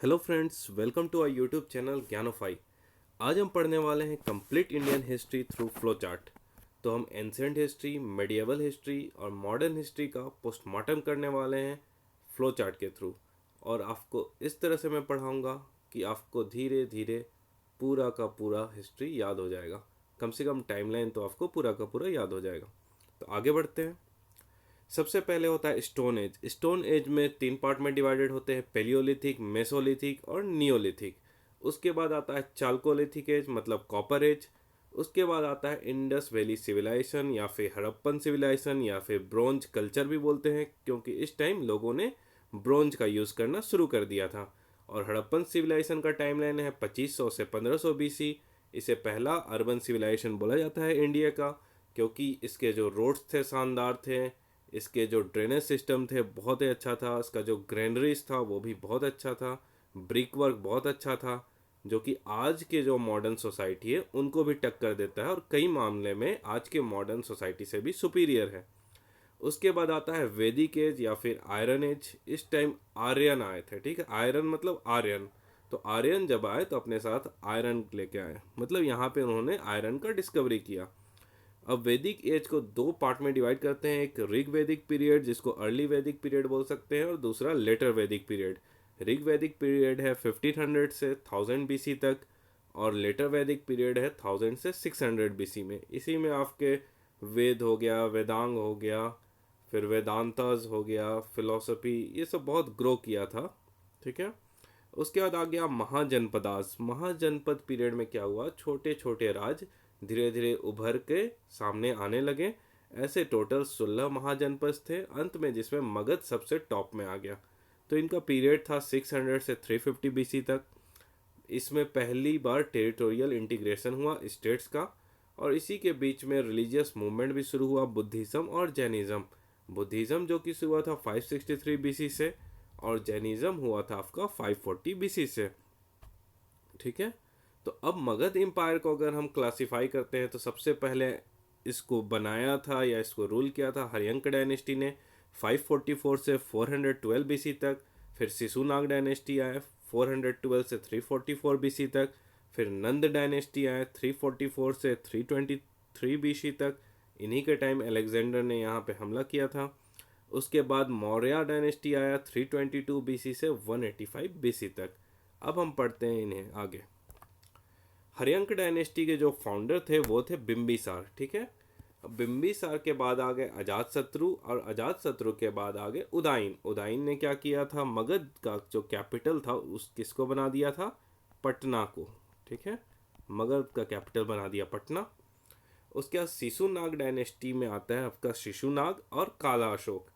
Hello friends, welcome to our YouTube channel Gyanofy. आज हम पढ़ने वाले हैं complete Indian history through flow chart. तो हम एंसेंट हिस्ट्री, मेडिएवल हिस्ट्री और मॉडर्न हिस्ट्री का पोस्टमार्टम करने वाले हैं फ्लो चार्ट के थ्रू। और आपको इस तरह से मैं पढ़ाऊँगा कि आपको धीरे धीरे पूरा का पूरा हिस्ट्री याद हो जाएगा। कम से कम टाइमलाइन तो आपको पूरा का पूरा याद हो जाएगा। तो आगे बढ़ते हैं। सबसे पहले होता है स्टोन एज। स्टोन एज में तीन पार्ट में डिवाइडेड होते हैं, पेलियोलिथिक, मेसोलिथिक और नियोलिथिक। उसके बाद आता है चाल्कोलिथिक एज मतलब कॉपर एज। उसके बाद आता है इंडस वैली सिविलाइजेशन या फिर हड़प्पन सिविलाइजेशन या फिर ब्रोंज कल्चर भी बोलते हैं, क्योंकि इस टाइम लोगों ने ब्रोंज का यूज़ करना शुरू कर दिया था। और हड़प्पन सिविलाइजेशन का टाइमलाइन है 2500 से 1500 बीसी। इसे पहला अर्बन सिविलाइजेशन बोला जाता है इंडिया का, क्योंकि इसके जो रोड्स थे शानदार थे, इसके जो ड्रेनेज सिस्टम थे बहुत ही अच्छा था, इसका जो ग्रेनरीज था वो भी बहुत अच्छा था, ब्रिक वर्क बहुत अच्छा था, जो कि आज के जो मॉडर्न सोसाइटी है उनको भी टक्कर देता है और कई मामले में आज के मॉडर्न सोसाइटी से भी सुपीरियर है। उसके बाद आता है वैदिक एज या फिर आयरन एज। इस टाइम आर्यन आए थे, ठीक है, आयरन मतलब आर्यन। तो आर्यन जब आए तो अपने साथ आयरन लेके आए, मतलब यहाँ पे उन्होंने आयरन का डिस्कवरी किया। अब वैदिक एज को दो पार्ट में डिवाइड करते हैं, एक ऋग वैदिक पीरियड जिसको अर्ली वैदिक पीरियड बोल सकते हैं और दूसरा लेटर वैदिक पीरियड। ऋग वैदिक पीरियड है 1500 से 1000 बीसी तक और लेटर वैदिक पीरियड है 1000 से 600 बीसी में। इसी में आपके वेद हो गया, वेदांग हो गया, फिर वेदांताज हो गया, फिलोसफी, ये सब बहुत ग्रो किया था, ठीक है। उसके बाद आ गया महाजनपदास। महाजनपद पीरियड में क्या हुआ, छोटे छोटे राज धीरे धीरे उभर के सामने आने लगे। ऐसे टोटल 16 महाजनपद थे अंत में, जिसमें मगध सबसे टॉप में आ गया। तो इनका पीरियड था 600 से 350 बीसी तक। इसमें पहली बार टेरिटोरियल इंटीग्रेशन हुआ स्टेट्स का, और इसी के बीच में रिलीजियस मूवमेंट भी शुरू हुआ, बुद्धिज्म और जैनिज्म। बुद्धिज्म जो कि शुरू हुआ था 563 बीसी से और जैनिज्म हुआ था आपका 540 बीसी से, ठीक है। तो अब मगध एम्पायर को अगर हम क्लासिफाई करते हैं तो सबसे पहले इसको बनाया था या इसको रूल किया था हर्यंक डायनेस्टी ने 544 से 412 बीसी तक। फिर शिशुनाग डायनेस्टी आए 412 से 344 बीसी तक। फिर नंद डायनेस्टी आए 344 से 323 बीसी तक। इन्हीं के टाइम अलेक्जेंडर ने यहाँ पे हमला किया था। उसके बाद मौर्य डायनेस्टी आया 322 बीसी से 185 बीसी तक। अब हम पढ़ते हैं इन्हें आगे। हर्यंक डायनेस्टी के जो फाउंडर थे वो थे बिम्बिसार, ठीक है। अब बिम्बिसार के बाद आ गए अजातशत्रु और अजातशत्रु के बाद आ गए उदयन। उदयन ने क्या किया था, मगध का जो कैपिटल था उस किसको बना दिया था, पटना को, ठीक है। मगध का कैपिटल बना दिया पटना। उसके बाद शिशुनाग डायनेस्टी में आता है आपका शिशुनाग और काला अशोक।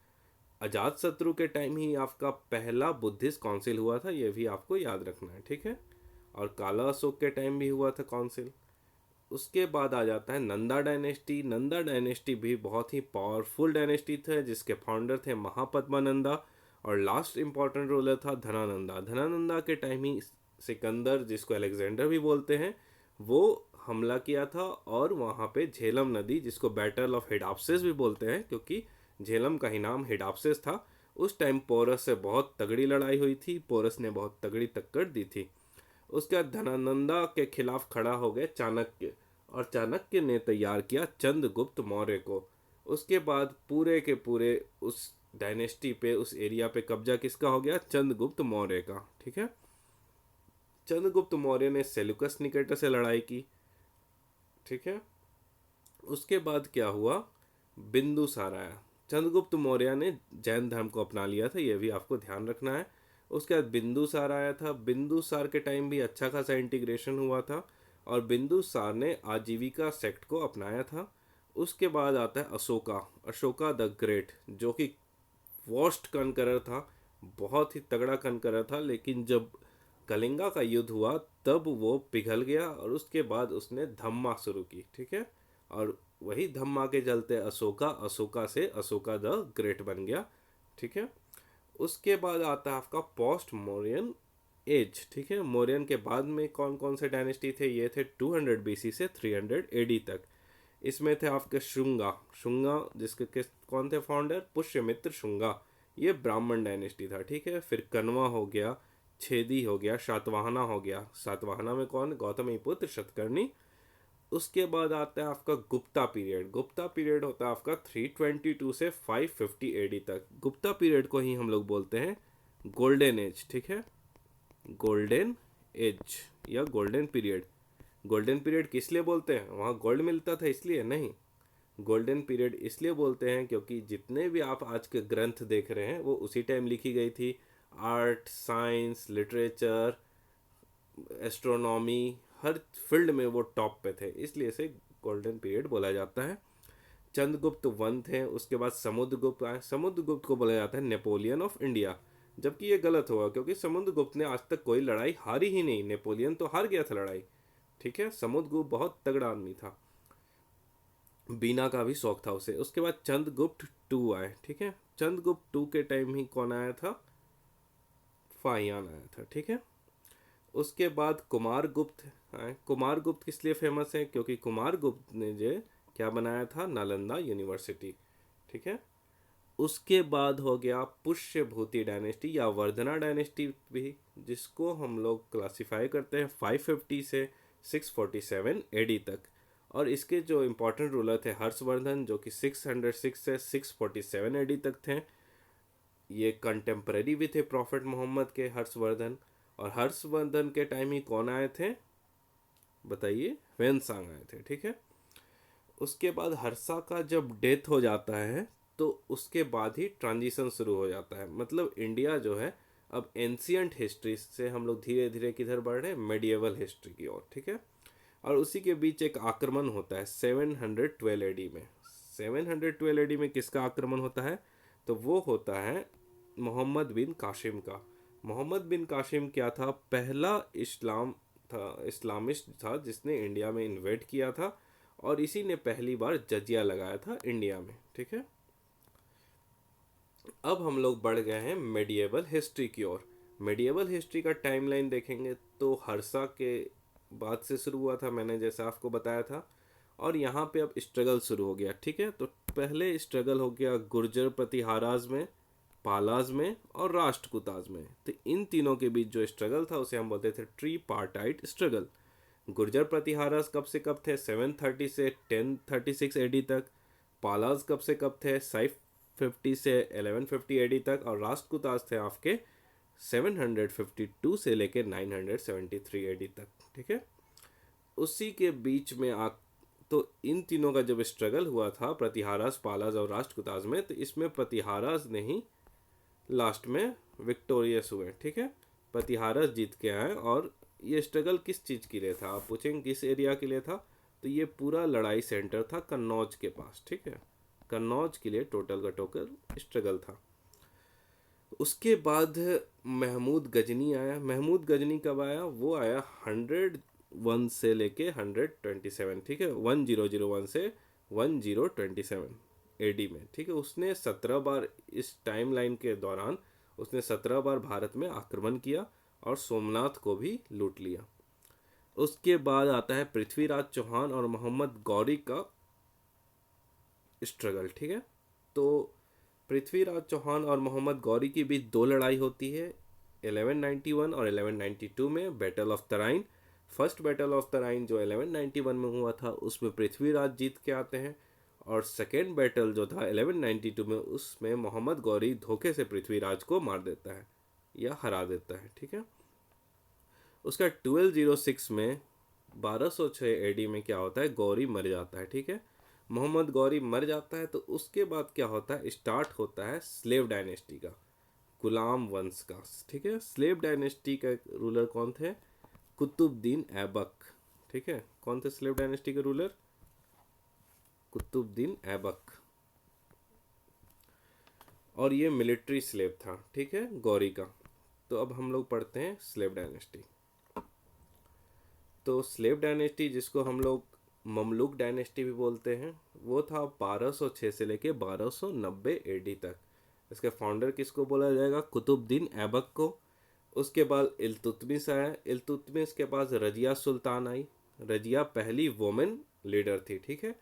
अजातशत्रु के टाइम ही आपका पहला बुद्धिस्ट काउंसिल हुआ था, ये भी आपको याद रखना है, ठीक है। और काला अशोक के टाइम भी हुआ था काउंसिल। उसके बाद आ जाता है नंदा डायनेस्टी। नंदा डायनेस्टी भी बहुत ही पावरफुल डायनेस्टी थे, जिसके फाउंडर थे महापद्मानंदा और लास्ट इंपॉर्टेंट रूलर था धनानंदा। धनानंदा के टाइम ही सिकंदर, जिसको अलेक्जेंडर भी बोलते हैं, वो हमला किया था और वहाँ पे झेलम नदी, जिसको बैटल ऑफ हिडाप्सिस भी बोलते हैं क्योंकि झेलम का ही नाम हिडाप्सिस था, उस टाइम पोरस से बहुत तगड़ी लड़ाई हुई थी। पोरस ने बहुत तगड़ी टक्कर दी थी। उसके बाद धनानंदा के खिलाफ खड़ा हो गए चाणक्य, और चाणक्य ने तैयार किया चंद्रगुप्त मौर्य को। उसके बाद पूरे के पूरे उस डायनेस्टी पे, उस एरिया पे कब्जा किसका हो गया, चंद्रगुप्त मौर्य का, ठीक है। चंद्रगुप्त मौर्य ने सेल्यूकस निकेटर से लड़ाई की, ठीक है। उसके बाद क्या हुआ, बिंदुसार आया। चंद्रगुप्त मौर्य ने जैन धर्म को अपना लिया था, यह भी आपको ध्यान रखना है। उसके बाद बिंदुसार आया था। बिंदुसार के टाइम भी अच्छा खासा इंटीग्रेशन हुआ था और बिंदुसार ने आजीविका सेक्ट को अपनाया था। उसके बाद आता है अशोका। अशोका द ग्रेट, जो कि वर्स्ट कनकरर था, बहुत ही तगड़ा कनकरर था, लेकिन जब कलिंगा का युद्ध हुआ तब वो पिघल गया और उसके बाद उसने धम्मा शुरू की, ठीक है। और वही धम्मा के चलते अशोका, अशोका से अशोका द ग्रेट बन गया, ठीक है। उसके बाद आता है आपका पोस्ट मौर्यन एज, ठीक है। मौर्यन के बाद में कौन कौन से डायनेस्टी थे, ये थे 200 बीसी से 300 एडी तक। इसमें थे आपके शुंगा। शुंगा जिसके कौन थे फाउंडर, पुष्यमित्र शुंगा, ये ब्राह्मण डायनेस्टी था, ठीक है। फिर कनवा हो गया, छेदी हो गया, सातवाहना हो गया। सातवाहना में कौन? गौतमी पुत्र शतकर्णी। उसके बाद आता है आपका गुप्ता पीरियड। गुप्ता पीरियड होता है आपका 322 से 550 एडी तक। गुप्ता पीरियड को ही हम लोग बोलते हैं गोल्डन एज, ठीक है, गोल्डन एज या गोल्डन पीरियड। गोल्डन पीरियड किस लिए बोलते हैं? वहाँ गोल्ड मिलता था इसलिए नहीं। गोल्डन पीरियड इसलिए बोलते हैं क्योंकि जितने भी आप आज के ग्रंथ देख रहे हैं वो उसी टाइम लिखी गई थी। आर्ट, साइंस, लिटरेचर, एस्ट्रोनॉमी, हर फील्ड में वो टॉप पे थे, इसलिए इसे गोल्डन पीरियड बोला जाता है। चंद्रगुप्त वन थे, उसके बाद समुद्रगुप्त आए। समुद्रगुप्त को बोला जाता है नेपोलियन ऑफ इंडिया, जबकि ये गलत हुआ क्योंकि समुद्रगुप्त ने आज तक कोई लड़ाई हारी ही नहीं। नेपोलियन तो हार गया था लड़ाई, ठीक है। समुद्रगुप्त बहुत तगड़ा आदमी था, बीना का भी शौक था उसे। उसके बाद चंद्रगुप्त टू आए, ठीक है। चंद्रगुप्त टू के टाइम ही कौन आया था? फाहियान आया था, ठीक है। उसके बाद कुमार गुप्त आए। कुमार गुप्त किस लिए फेमस है? क्योंकि कुमार गुप्त ने जो क्या बनाया था? नालंदा यूनिवर्सिटी, ठीक है। उसके बाद हो गया पुष्यभूति डायनेस्टी या वर्धना डायनेस्टी भी, जिसको हम लोग क्लासिफाई करते हैं 550 से 647 एडी तक। और इसके जो इम्पोर्टेंट रूलर थे हर्षवर्धन, जो कि 606 से 647 एडी तक थे। ये कंटेम्प्रेरी भी थे प्रॉफिट मोहम्मद के, हर्षवर्धन। और हर्षवर्धन के टाइम ही कौन आए थे बताइए? ह्वेनसांग आए थे, ठीक है। उसके बाद हर्षा का जब डेथ हो जाता है तो उसके बाद ही ट्रांजिशन शुरू हो जाता है। मतलब इंडिया जो है अब एंशियंट हिस्ट्री से हम लोग धीरे धीरे किधर बढ़ रहे हैं? मेडिएवल हिस्ट्री की ओर, ठीक है। और उसी के बीच एक आक्रमण होता है 712 एडी में। 712 एडी में किसका आक्रमण होता है? तो वो होता है मोहम्मद बिन कासिम का। मोहम्मद बिन कासिम क्या था? पहला इस्लाम था, इस्लामिस्ट था जिसने इंडिया में इन्वेट किया था, और इसी ने पहली बार जजिया लगाया था इंडिया में, ठीक है। अब हम लोग बढ़ गए हैं मेडिएवल हिस्ट्री की ओर। मेडिएवल हिस्ट्री का टाइमलाइन देखेंगे तो हर्षा के बाद से शुरू हुआ था, मैंने जैसा आपको बताया था। और यहाँ पे अब स्ट्रगल शुरू हो गया, ठीक है। तो पहले स्ट्रगल हो गया गुर्जर प्रतिहाराज में, पालाज में और राष्ट्रकूताज में। तो इन तीनों के बीच जो स्ट्रगल था उसे हम बोलते थे ट्री पार्टाइट स्ट्रगल। गुर्जर प्रतिहाराज कब से कब थे? 730 से 1036 एडी तक। पालाज कब से कब थे? 550 से 1150 एडी तक। और राष्ट्रकूताज थे आपके 752 से लेकर 973 एडी तक, ठीक है। उसी के बीच में तो इन तीनों का जब स्ट्रगल हुआ था प्रतिहाराज, पालाज और राष्ट्रकूताज में, तो इसमें प्रतिहाराज ने ही लास्ट में विक्टोरियस हुए, ठीक है। प्रतिहाराज जीत के आए। और ये स्ट्रगल किस चीज़ के लिए था? आप पूछेंगे किस एरिया के लिए था? तो ये पूरा लड़ाई सेंटर था कन्नौज के पास, ठीक है। कन्नौज के लिए टोटल का टोटल स्ट्रगल था। उसके बाद महमूद गजनी आया। महमूद गजनी कब आया? वो आया 101 से लेके 127, ठीक है। 1001 से 1027 एडी में, ठीक है। उसने 17 बार, इस टाइम लाइन के दौरान उसने 17 बार भारत में आक्रमण किया और सोमनाथ को भी लूट लिया। उसके बाद आता है पृथ्वीराज चौहान और मोहम्मद गौरी का स्ट्रगल, ठीक है। तो पृथ्वीराज चौहान और मोहम्मद गौरी के बीच दो लड़ाई होती है 1191 और 1192 में, battle of Tarain. First battle of Tarain जो 1191 में हुआ था उसमें पृथ्वीराज जीत के आते हैं, और सेकेंड बैटल जो था 1192 में उसमें मोहम्मद गौरी धोखे से पृथ्वीराज को मार देता है या हरा देता है, ठीक है। उसका 1206 में 1206 एडी में क्या होता है? गौरी मर जाता है, ठीक है। मोहम्मद गौरी मर जाता है तो उसके बाद क्या होता है? स्टार्ट होता है स्लेव डायनेस्टी का, गुलाम वंश का, ठीक है। स्लेव डायनेस्टी का रूलर कौन थे? कुतुबुद्दीन ऐबक, ठीक है। कौन थे स्लेव डायनेस्टी के रूलर? कुतुबुद्दीन ऐबक। और ये मिलिट्री स्लेव था, ठीक है, गौरी का। तो अब हम लोग पढ़ते हैं स्लेव डायनेस्टी। तो स्लेव डायनेस्टी, जिसको हम लोग ममलुक डायनेस्टी भी बोलते हैं, वो था 1206 से लेके 1290 एडी तक। इसके फाउंडर किसको बोला जाएगा? कुतुबुद्दीन ऐबक को। उसके बाद इल्तुतमिश आया। इल्तुतमिश के पास रजिया सुल्तान आई। रजिया पहली वोमेन लीडर थी, ठीक है।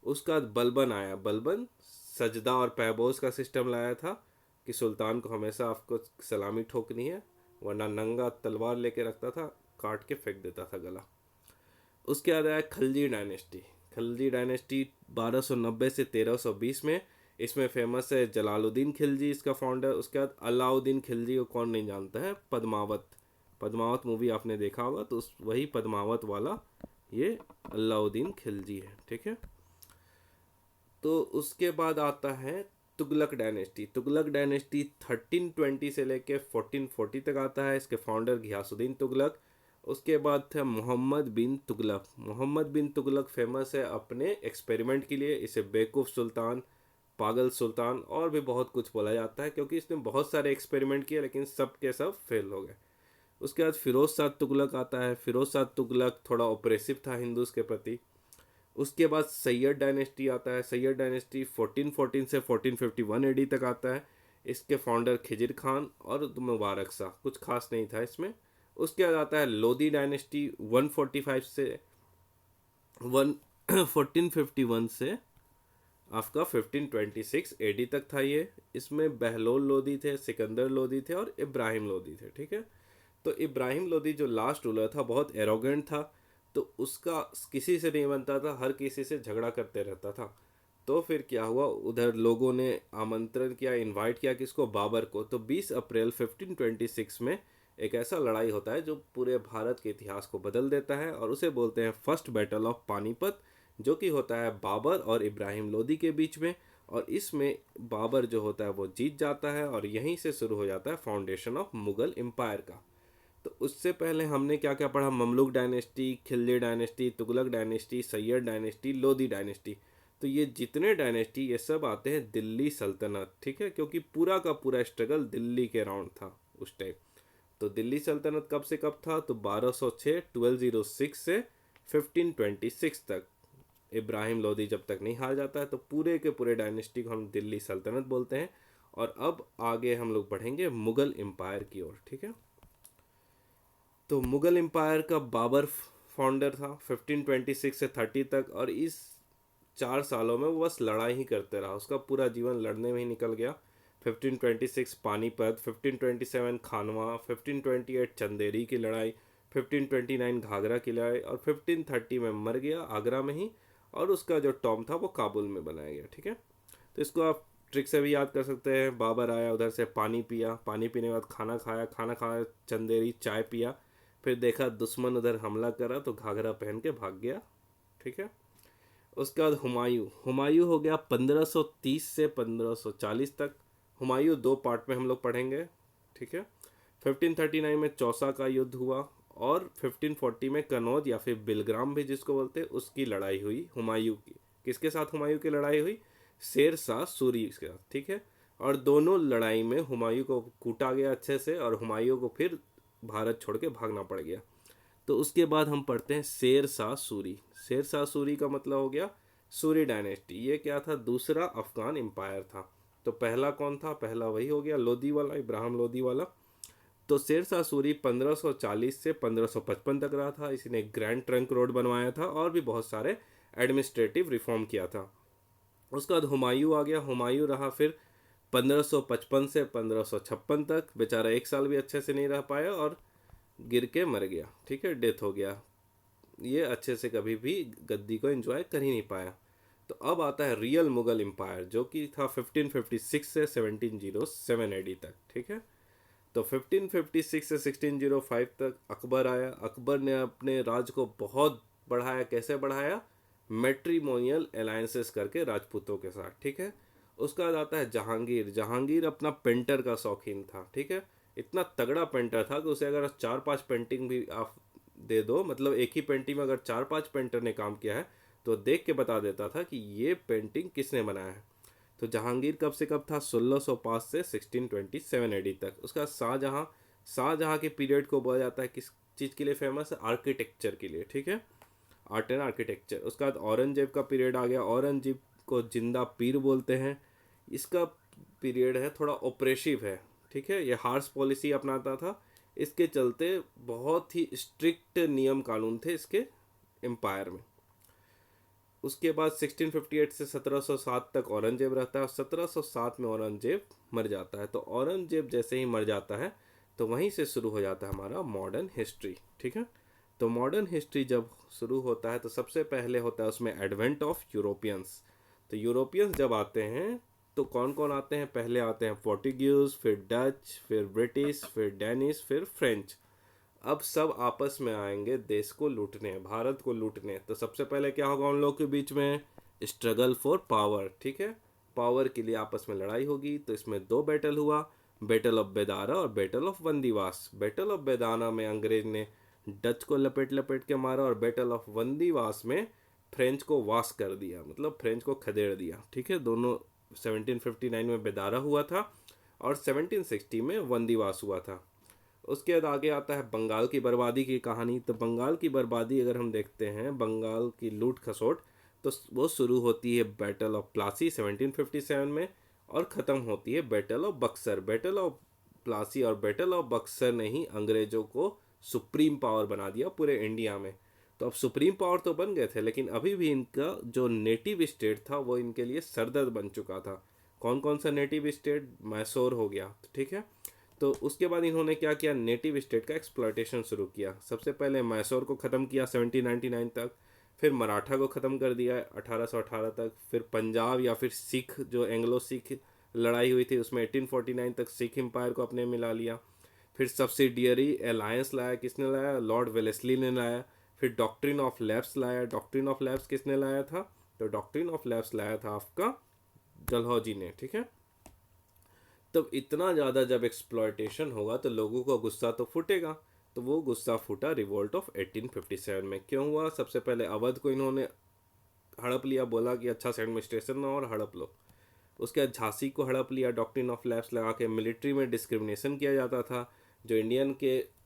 उसका बाद बलबन आया। बलबन सजदा और पैबोज का सिस्टम लाया था कि सुल्तान को हमेशा आपको सलामी ठोकनी है, वरना नंगा तलवार लेके रखता था, काट के फेंक देता था गला। उसके बाद आया खलजी डायनेस्टी। खलजी डायनेस्टी 1290 से 1320 में। इसमें फेमस है जलालुद्दीन खिलजी इसका फाउंडर। उसके बाद अलाउद्दीन खिलजी को कौन नहीं जानता है, पद्मावत। पद्मावत मूवी आपने देखा होगा, तो वही पद्मावत वाला ये अलाउद्दीन खिलजी है, ठीक है। तो उसके बाद आता है तुगलक डायनेस्टी। तुगलक डायनेस्टी 1320 से लेके 1440 तक आता है। इसके फाउंडर घियासुद्दीन तुगलक। उसके बाद था मोहम्मद बिन तुगलक। मोहम्मद बिन तुगलक फेमस है अपने एक्सपेरिमेंट के लिए। इसे बेवकूफ़ सुल्तान, पागल सुल्तान और भी बहुत कुछ बोला जाता है, क्योंकि इसने बहुत सारे एक्सपेरिमेंट किए लेकिन सब के सब फेल हो गए। उसके बाद फिरोज शाह तुगलक आता है। फिरोज शाह तुगलक थोड़ा ऑपरेसिव था हिंदूज के प्रति। उसके बाद सैयद डायनेस्टी आता है। सैयद डायनेस्टी 1414 से 1451 एडी तक आता है। इसके फाउंडर खिजिर खान और मुबारक शाह, कुछ खास नहीं था इसमें। उसके बाद आता है लोधी डायनेस्टी 145 से 1451 से आपका 1526 एडी तक था ये। इसमें बहलोल लोधी थे, सिकंदर लोधी थे और इब्राहिम लोधी थे, ठीक है। तो इब्राहिम लोधी जो लास्ट रूलर था बहुत एरोगेंट था, तो उसका किसी से नहीं बनता था, हर किसी से झगड़ा करते रहता था। तो फिर क्या हुआ, उधर लोगों ने आमंत्रण किया, इनवाइट किया किसको, बाबर को। तो 20 अप्रैल 1526 में एक ऐसा लड़ाई होता है जो पूरे भारत के इतिहास को बदल देता है, और उसे बोलते हैं फर्स्ट बैटल ऑफ पानीपत, जो कि होता है बाबर और इब्राहिम लोधी के बीच में। और इसमें बाबर जो होता है वो जीत जाता है, और यहीं से शुरू हो जाता है फाउंडेशन ऑफ मुगल एम्पायर का। तो उससे पहले हमने क्या क्या पढ़ा, Mamluk dynasty, Khilji dynasty, Tughlaq dynasty, Sayyid dynasty, Lodhi dynasty. तो ये जितने डायनेस्टी ये सब आते हैं दिल्ली सल्तनत, ठीक है, क्योंकि पूरा का पूरा स्ट्रगल दिल्ली के राउंड था उस टाइम। तो दिल्ली सल्तनत कब से कब था, तो 1206 1206 से 1526 तक। इब्राहिम लोधी जब तक नहीं हार जाता है, तो पूरे के पूरे डायनेस्टी को हम दिल्ली सल्तनत बोलते हैं। और अब आगे हम लोग बढ़ेंगे मुगल एम्पायर की ओर, ठीक है। तो मुगल एम्पायर का बाबर फाउंडर था 1526 से 30 तक, और इस 4 सालों में वो बस लड़ाई ही करते रहा। उसका पूरा जीवन लड़ने में ही निकल गया। 1526 पानीपत, 1527 खानवा, 1528 चंदेरी की लड़ाई, 1529 घाघरा की लड़ाई, और 1530 में मर गया आगरा में ही। और उसका जो टॉम था वो काबुल में बनाया गया, ठीक है। तो इसको आप ट्रिक से भी याद कर सकते हैं। बाबर आया, उधर से पानी पिया, पानी पीने के बाद खाना खाया, खाना खाया चंदेरी चाय पिया, फिर देखा दुश्मन उधर हमला करा तो घाघरा पहन के भाग गया, ठीक है। उसके बाद हुमायूं। हुमायूं हो गया 1530 से 1540 तक। हुमायूं 2 पार्ट में हम लोग पढ़ेंगे, ठीक है। 1539 में चौसा का युद्ध हुआ, और 1540 में कनौज या फिर बिलग्राम भी जिसको बोलते हैं उसकी लड़ाई हुई हुमायूं की। किसके साथ हुमायूं की लड़ाई हुई, शेर शाह सूरी के साथ, ठीक है। और दोनों लड़ाई में हुमायूं को कूटा गया अच्छे से, और हुमायूं को फिर भारत छोड़ के भागना पड़ गया। तो उसके बाद हम पढ़ते हैं शेर शाह सूरी। शेर शाह सूरी का मतलब हो गया सूरी डायनेस्टी। ये क्या था, दूसरा अफगान एम्पायर था। तो पहला कौन था, पहला वही हो गया लोधी वाला, इब्राहिम लोधी वाला। तो शेर शाह सूरी 1540 से 1555 तक रहा था। इसने ग्रैंड ट्रंक रोड बनवाया था और भी बहुत सारे एडमिनिस्ट्रेटिव रिफॉर्म किया था। उसके बाद हुमायूं आ गया। हुमायूं रहा फिर 1555 से 1556 तक। बेचारा 1 साल भी अच्छे से नहीं रह पाया और गिर के मर गया, ठीक है, डेथ हो गया। ये अच्छे से कभी भी गद्दी को एंजॉय कर ही नहीं पाया। तो अब आता है रियल मुगल एम्पायर, जो कि था 1556 से 1707 एडी तक, ठीक है। तो 1556 से 1605 तक अकबर आया। अकबर ने अपने राज को बहुत बढ़ाया। कैसे बढ़ाया, मैट्रिमोनियल अलायंसेस करके राजपूतों के साथ, ठीक है। उसका बाद आता है जहांगीर। जहांगीर अपना पेंटर का शौकीन था, ठीक है। इतना तगड़ा पेंटर था कि उसे अगर 4-5 पेंटिंग भी आप दे दो, मतलब एक ही पेंटिंग में अगर 4-5 पेंटर ने काम किया है तो देख के बता देता था कि ये पेंटिंग किसने बनाया है। तो जहांगीर कब से कब था, 1605 से 1627 एडी तक। उसका शाहजहां। शाहजहां के पीरियड को बोला जाता है किस चीज़ के लिए फेमस है, आर्किटेक्चर के लिए, ठीक है, आर्ट एंड आर्किटेक्चर। उसके बाद औरंगजेब का पीरियड आ गया। औरंगजेब को जिंदा पीर बोलते हैं। इसका पीरियड है थोड़ा ऑपरेसिव है, ठीक है, ये हार्श पॉलिसी अपनाता था। इसके चलते बहुत ही स्ट्रिक्ट नियम कानून थे इसके एम्पायर में। उसके बाद 1658 से 1707 तक औरंगजेब रहता है, और 1707 में औरंगजेब मर जाता है। तो औरंगजेब जैसे ही मर जाता है तो वहीं से शुरू हो जाता है हमारा मॉडर्न हिस्ट्री। ठीक है, तो मॉडर्न हिस्ट्री जब शुरू होता है तो सबसे पहले होता है उसमें एडवेंट ऑफ यूरोपियंस। तो यूरोपियंस जब आते हैं तो कौन कौन आते हैं? पहले आते हैं पोर्टुगीज, फिर डच, फिर ब्रिटिश, फिर डेनिश, फिर फ्रेंच। अब सब आपस में आएंगे देश को लूटने, भारत को लूटने। तो सबसे पहले क्या होगा उन लोगों के बीच में? Struggle for power. ठीक है, पावर के लिए आपस में लड़ाई होगी। तो इसमें दो बैटल हुआ, बैटल ऑफ बेदारा और बैटल ऑफ बंदीवास। बैटल ऑफ बेदाना में अंग्रेज ने डच को लपेट लपेट के मारा, और बैटल ऑफ बंदीवास में फ्रेंच को वास कर दिया, मतलब फ्रेंच को खदेड़ दिया। ठीक है, दोनों 1759 में बेदारा हुआ था और 1760 में बंदीवास हुआ था। उसके बाद आगे आता है बंगाल की बर्बादी की कहानी। तो बंगाल की बर्बादी अगर हम देखते हैं, बंगाल की लूट खसोट, तो वो शुरू होती है बैटल ऑफ प्लासी 1757 में और ख़त्म होती है battle of Buxar. Battle of Plassey और बैटल ऑफ बक्सर ने ही अंग्रेज़ों को सुप्रीम पावर बना दिया पूरे इंडिया में। तो अब सुप्रीम पावर तो बन गए थे, लेकिन अभी भी इनका जो नेटिव स्टेट था वो इनके लिए सरदर्द बन चुका था। कौन कौन सा नेटिव स्टेट? मैसूर हो गया। ठीक है, तो उसके बाद इन्होंने क्या किया? नेटिव स्टेट का एक्सप्लॉयटेशन शुरू किया। सबसे पहले मैसूर को ख़त्म किया 1799 तक, फिर मराठा को ख़त्म कर दिया 1818 तक, फिर पंजाब या फिर सिख जो एंग्लो सिख लड़ाई हुई थी उसमें 1849 तक सिख एम्पायर को अपने मिला लिया। फिर सब्सिडियरी अलायंस लाया, किसने लाया? लॉर्ड वेलेस्ली ने लाया। फिर डॉक्ट्रिन ऑफ लैप्स लाया। डॉक्ट्रिन ऑफ लैप्स किसने लाया था? तो डॉक्ट्रिन ऑफ लैप्स लाया था आपका डलहौजी ने। ठीक है, तब इतना ज़्यादा जब एक्सप्लॉयटेशन होगा तो लोगों को गुस्सा तो फूटेगा। तो वो गुस्सा फूटा रिवोल्ट ऑफ 1857 में। क्यों हुआ? सबसे पहले अवध को इन्होंने हड़प लिया, बोला कि अच्छा से एडमिनिस्ट्रेशन ना और हड़प लो। उसके बाद झांसी को हड़प लिया डॉक्ट्रिन ऑफ लैप्स लगा के। मिलिट्री में डिस्क्रिमिनेशन किया जाता था, जो इंडियन के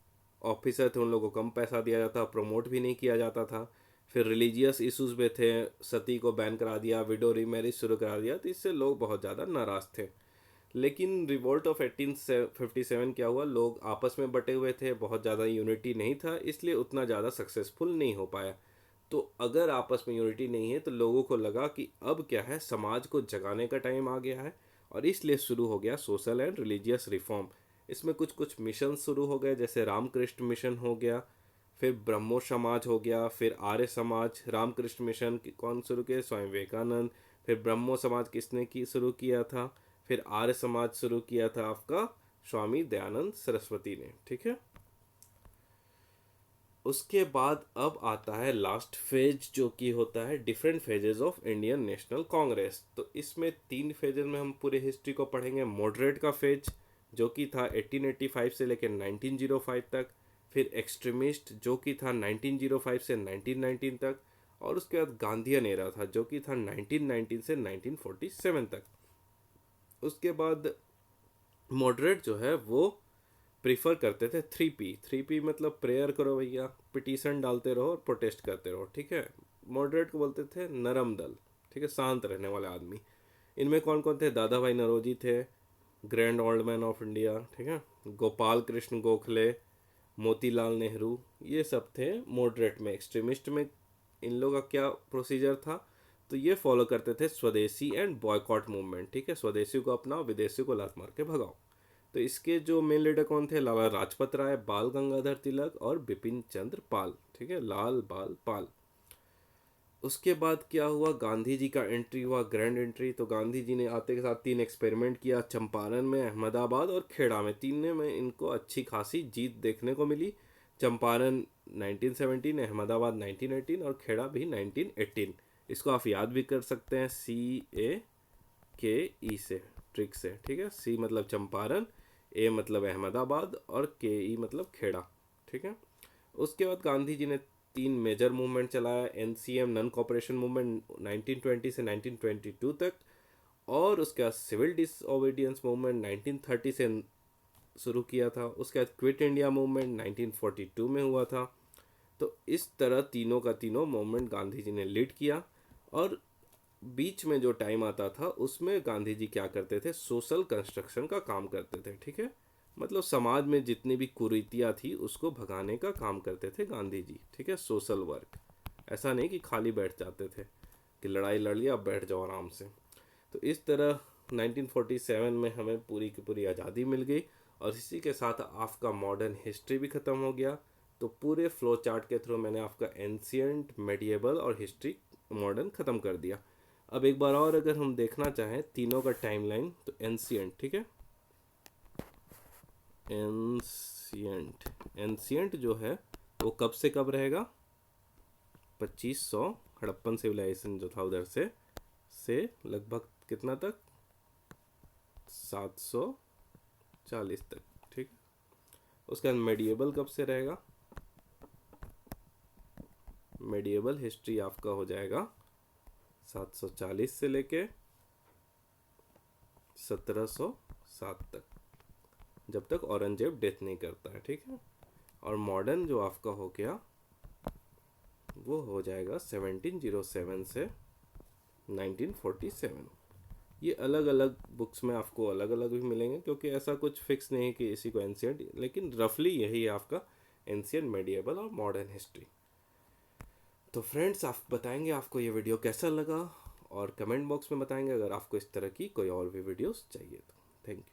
ऑफिसर थे उन लोगों को कम पैसा दिया जाता, प्रमोट भी नहीं किया जाता था। फिर रिलीजियस इश्यूज में थे, सती को बैन करा दिया, विडो रीमैरिज शुरू करा दिया, तो इससे लोग बहुत ज़्यादा नाराज़ थे। लेकिन रिवोल्ट ऑफ 1857 क्या हुआ? लोग आपस में बटे हुए थे, बहुत ज़्यादा यूनिटी नहीं था, इसलिए उतना ज़्यादा सक्सेसफुल नहीं हो पाया। तो अगर आपस में यूनिटी नहीं है तो लोगों को लगा कि अब क्या है, समाज को जगाने का टाइम आ गया है, और इसलिए शुरू हो गया सोशल एंड रिलीजियस रिफॉर्म। इसमें कुछ कुछ मिशन शुरू हो गए, जैसे रामकृष्ण मिशन हो गया, फिर ब्रह्मो समाज हो गया, फिर आर्य समाज। रामकृष्ण मिशन कौन शुरू किए? स्वामी विवेकानंद। फिर ब्रह्मो समाज किसने की शुरू किया था? फिर आर्य समाज शुरू किया था आपका स्वामी दयानंद सरस्वती ने। ठीक है, उसके बाद अब आता है लास्ट फेज, जो कि होता है different phases of Indian national Congress. तो इसमें 3 फेजेस में हम पूरे हिस्ट्री को पढ़ेंगे। मॉडरेट का फेज जो कि था 1885 से लेकर 1905 तक, फिर एक्सट्रीमिस्ट जो कि था 1905 से 1919 तक, और उसके बाद गांधीयन एरा था जो कि था 1919 से 1947 तक। उसके बाद मॉडरेट जो है वो प्रीफर करते थे 3P। 3P मतलब प्रेयर करो भैया, पिटीशन डालते रहो और प्रोटेस्ट करते रहो। ठीक है, मॉडरेट को बोलते थे नरम दल। ठीक है, शांत रहने वाले आदमी। इनमें कौन कौन थे? दादा भाई नौरोजी थे, grand old man of India. ठीक है, गोपाल कृष्ण गोखले, मोतीलाल नेहरू, ये सब थे मॉडरेट में। एक्सट्रीमिस्ट में इन लोगों का क्या प्रोसीजर था? तो ये फॉलो करते थे स्वदेशी एंड बॉयकॉट मूवमेंट। ठीक है, स्वदेशी को अपनाओ, विदेशी को लात मार के भगाओ। तो इसके जो मेन लीडर कौन थे? लाला लाजपत राय, बाल गंगाधर तिलक और बिपिन चंद्र पाल। ठीक है, लाल बाल पाल। उसके बाद क्या हुआ? गांधी जी का एंट्री हुआ, ग्रैंड एंट्री। तो गांधी जी ने आते के साथ 3 एक्सपेरिमेंट किया, चंपारण में, अहमदाबाद और खेड़ा में। तीनों में इनको अच्छी खासी जीत देखने को मिली। चंपारण 1917, अहमदाबाद 1918 और खेड़ा भी 1918। इसको आप याद भी कर सकते हैं CAKE से, ट्रिक से। ठीक है, C मतलब चंपारण, A मतलब अहमदाबाद और KE मतलब खेड़ा। ठीक है, उसके बाद गांधी जी ने 3 मेजर मूवमेंट चलाया। NCM नॉन कॉपरेशन मूवमेंट 1920 से 1922 तक, और उसके बाद सिविल डिसओबीडियंस मूवमेंट 1930 से शुरू किया था। उसके बाद क्विट इंडिया मूवमेंट 1942 में हुआ था। तो इस तरह तीनों का तीनों मूवमेंट गांधी जी ने लीड किया। और बीच में जो टाइम आता था उसमें गांधी जी क्या करते थे? सोशल कंस्ट्रक्शन का काम करते थे। ठीक है, मतलब समाज में जितनी भी कुरीतियाँ थी उसको भगाने का काम करते थे गांधी जी। ठीक है, सोशल वर्क। ऐसा नहीं कि खाली बैठ जाते थे कि लड़ाई लड़ लिया अब बैठ जाओ आराम से। तो इस तरह 1947 में हमें पूरी की पूरी आज़ादी मिल गई, और इसी के साथ आपका मॉडर्न हिस्ट्री भी ख़त्म हो गया। तो पूरे फ्लो चार्ट के थ्रू मैंने आपका एंशियंट, मेडिएवल और हिस्ट्री मॉडर्न ख़त्म कर दिया। अब एक बार और अगर हम देखना चाहें तीनों का टाइमलाइन, तो एंशियंट, ठीक है, एंशियंट जो है वो कब से कब रहेगा, 2500 हड़प्पन सिविलाइजेशन जो था उधर से लगभग कितना तक, 740 तक, ठीक। उसके बाद मेडिएवल कब से रहेगा, मेडिएवल हिस्ट्री आपका हो जाएगा 740 से लेके 1707 तक, जब तक औरंगजेब डेथ नहीं करता है, ठीक है। और मॉडर्न जो आपका हो गया वो हो जाएगा 1707 से 1947। ये अलग अलग बुक्स में आपको अलग अलग भी मिलेंगे, क्योंकि ऐसा कुछ फिक्स नहीं है कि इसी को एंशियंट, लेकिन रफली यही है आपका एंशियंट, मेडिएवल और मॉडर्न हिस्ट्री। तो फ्रेंड्स, आप बताएंगे आपको ये वीडियो कैसा लगा, और कमेंट बॉक्स में बताएंगे अगर आपको इस तरह की कोई और भी वीडियोस चाहिए तो। Thank you.